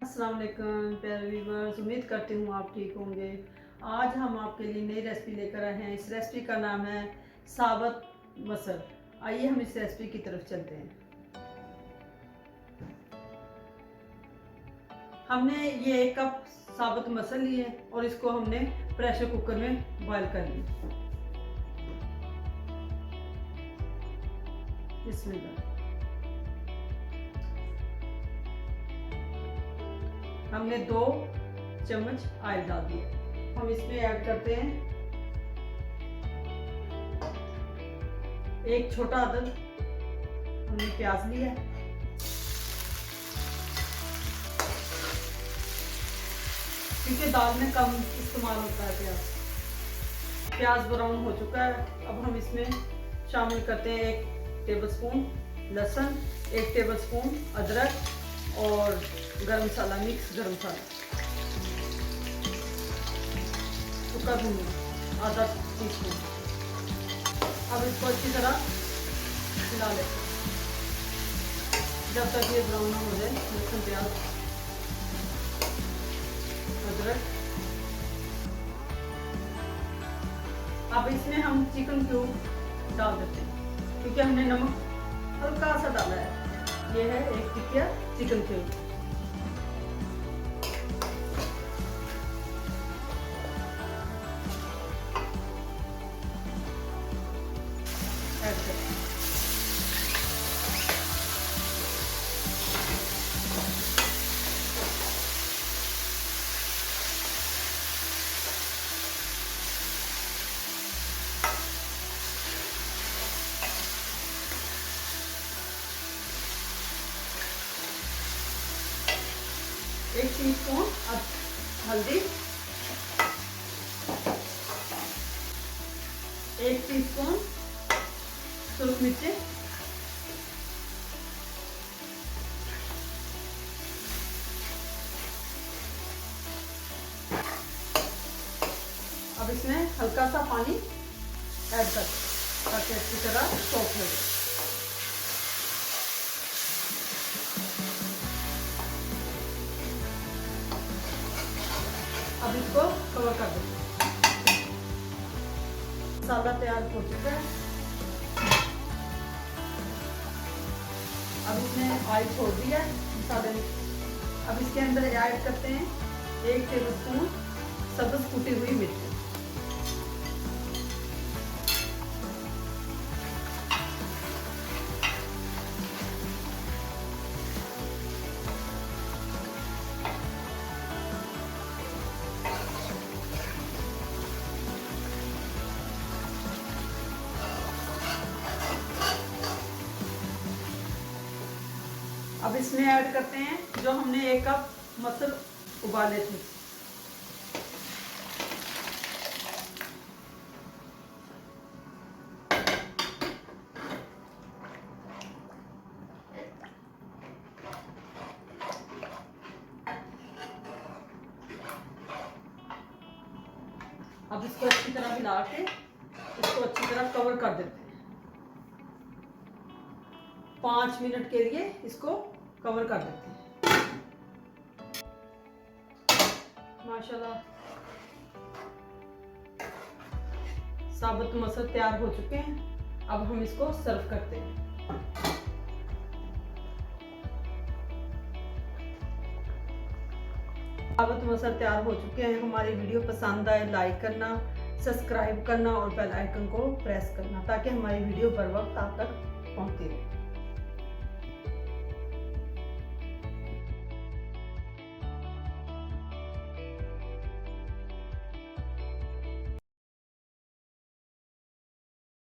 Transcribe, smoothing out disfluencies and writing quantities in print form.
अस्सलाम वालेकुम प्यारे व्यूअर्स, उम्मीद करती हूँ आप ठीक होंगे। आज हम आपके लिए नई रेसिपी लेकर आए हैं। इस रेसिपी का नाम है साबुत मसल। आइए हम इस रेसिपी की तरफ चलते हैं। हमने ये 1 कप साबुत मसल लिए और इसको हमने प्रेशर कुकर में बॉईल कर लिया। बिस्मिल्लाह। हमने 2 चम्मच ऑयल डाल दिया। हम इसमें ऐड करते हैं 1 छोटा अदद हमने प्याज लिया है। क्योंकि दाल में कम इस्तेमाल होता है प्याज। प्याज ब्राउन हो चुका है। अब हम इसमें शामिल करते हैं 1 टेबलस्पून लहसुन, 1 टेबलस्पून अदरक और गरम मसाला, मिक्स गरम मसाला, सूखा धनिया आधा टीस्पून। अब इसको अच्छी तरह मिला लेते हैं जब तक ये ब्राउन हो जाए। लहसुन, प्याज, अदरक। अब इसमें हम चिकन क्यूब डाल देते हैं क्योंकि हमने नमक हल्का सा डाला है। ये है 1 टिकिया चिकन क्यूब। ऐड करें। एक टीस्पून हल्दी, 1 टीस्पून सूरज मिर्ची, अब इसमें हल्का सा पानी ऐड कर ताकि अच्छी तरह सॉफ्ट हो जाए। अब इसको कवर कर दें। मसाला तैयार हो चुका है। अब इसमें ऑयल छोड़ दिया है मसाले में। अब इसके अंदर ऐड करते हैं 1 टेबलस्पून सब्ज कुटी हुई मिर्च। अब इसमें ऐड करते हैं जो हमने 1 कप मसल उबाले थे। अब इसको अच्छी तरह मिला के इसको अच्छी तरह कवर कर देते हैं। 5 मिनट के लिए इसको कवर कर देते हैं। माशाल्लाह साबुत मसल तैयार हो चुके हैं। अब हम इसको सर्व करते हैं। साबुत मसल तैयार हो चुके हैं। हमारी वीडियो पसंद आए लाइक करना, सब्सक्राइब करना और बेल आइकन को प्रेस करना ताकि हमारी वीडियो बर वक्त आप तक पहुंचती रहे।